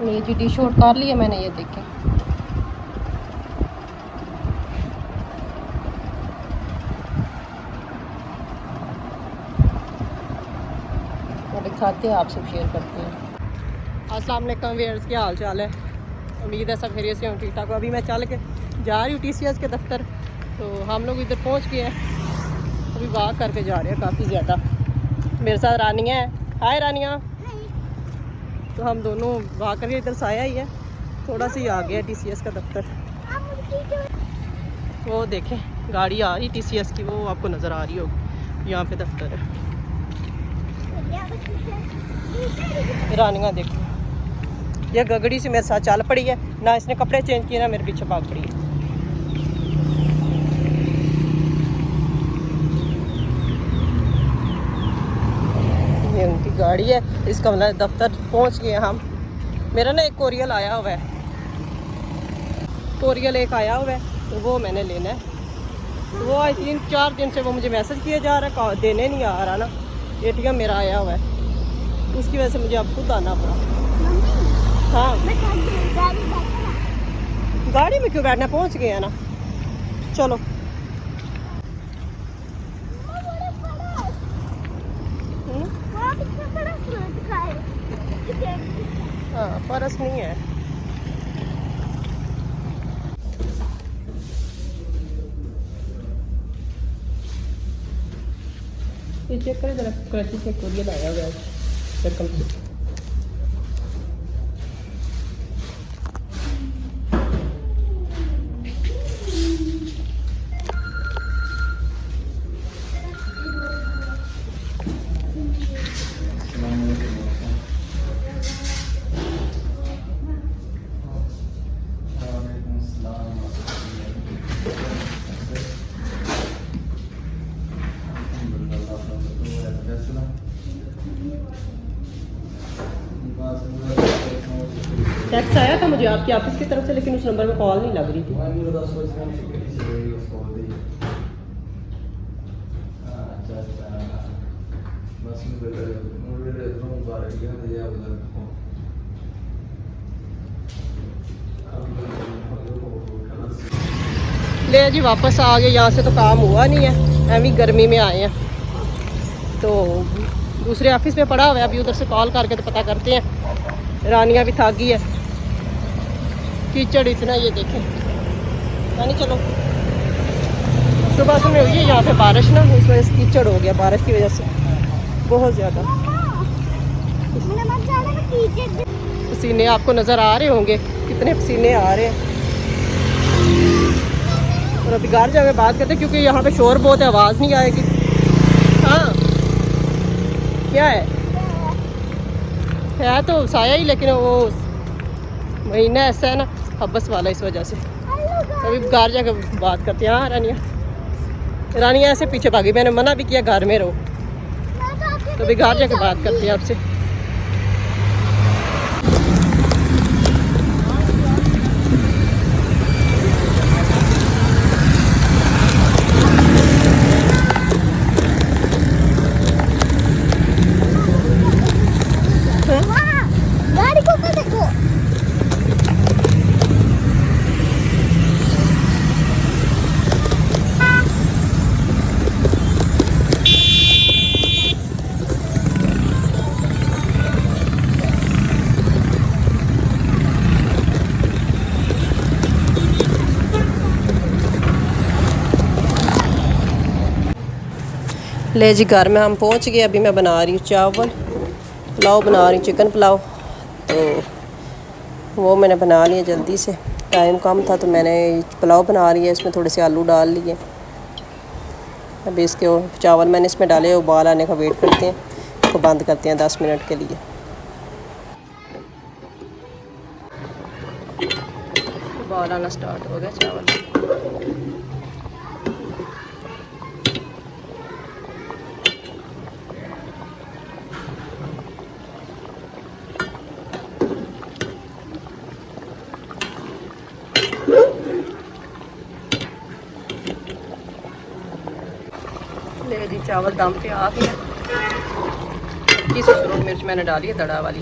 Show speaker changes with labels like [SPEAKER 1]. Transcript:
[SPEAKER 1] ये G T shirt कर लिया मैंने, ये देखें। और दिखाते हैं, आपसे शेयर करते हैं। अस्सलाम वालेकुम व्यूअर्स, क्या हाल चाल है? उम्मीद है सब खैरियत से हों, ठीक ठाक हो। अभी मैं चल के जा रही हूँ TCS के दफ्तर, तो हम लोग इधर पहुँच गए हैं। अभी वॉक करके जा रहे हैं काफ़ी ज़्यादा। मेरे साथ रानिया है। हाय रानिया। तो हम दोनों वॉक करके, इधर साया ही है, थोड़ा सा ही आ गया TCS का दफ्तर। वो देखें गाड़ी आ रही TCS की, वो आपको नज़र आ रही होगी। यहाँ पे दफ्तर है। रानिया देखो, ये गगड़ी से मेरे साथ चल पड़ी है, ना इसने कपड़े चेंज किए ना मेरे पीछे भाग पड़ी है। ये उनकी गाड़ी है, इसका मतलब दफ्तर पहुंच गए हम। मेरा ना एक कोरियल आया हुआ है, कोरियल एक आया हुआ है, तो वो मैंने लेना है। तो वो आई 3-4 दिन से वो मुझे मैसेज किया जा रहा है, देने नहीं आ रहा ना। ATM मेरा आया हुआ है, उसकी वजह से मुझे अब खुद आना पड़ा। हाँ, गाड़ी में क्यों बैठना, पहुंच गए हैं ना। चलो हाँ, परस नहीं है। ये चेक करें जरा, कराची से कोरियर आया हुआ है रकम से। टैक्स आया था मुझे आपकी ऑफिस की तरफ से, लेकिन उस नंबर में कॉल नहीं लग रही थी। ले जी वापस आ गए, यहाँ से तो काम हुआ नहीं है, एवं गर्मी में आए हैं। तो दूसरे ऑफिस में पड़ा हुआ है, अभी उधर से कॉल करके तो पता करते हैं। रानिया भी थक गई है, कीचड़ इतना, ये देखें। यानी चलो, सुबह से हुई है यहाँ पे बारिश ना, इस वजह से कीचड़ हो गया, बारिश की वजह से बहुत ज़्यादा। पसीने आपको नज़र आ रहे होंगे, कितने पसीने आ रहे हैं। और अभी घर जाके बात करते हैं, क्योंकि यहाँ पे शोर बहुत है, आवाज़ नहीं आएगी। हाँ, क्या है तो साया ही, लेकिन वो महीना ऐसा है ना हब्बस वाला, इस वजह से। अभी घर जाके बात करते हैं। हाँ रानिया ऐसे पीछे भागी, मैंने मना भी किया घर में रहो, तो अभी घर जाके बात करते हैं आपसे। ले जी घर में हम पहुंच गए। अभी मैं बना रही हूँ चावल, पुलाव बना रही हूँ, चिकन पुलाव। तो वो मैंने बना लिया जल्दी से, टाइम कम था तो मैंने पुलाव बना रही है। इसमें थोड़े से आलू डाल लिए। अभी इसके चावल मैंने इसमें डाले, उबाल आने का वेट करते हैं, इसको बंद करते हैं 10 मिनट के लिए। उबाल आना स्टार्ट हो गया चावल। ले जी चावल दम पे आ गया। 21 मिर्च मैंने डाली है दड़ा वाली,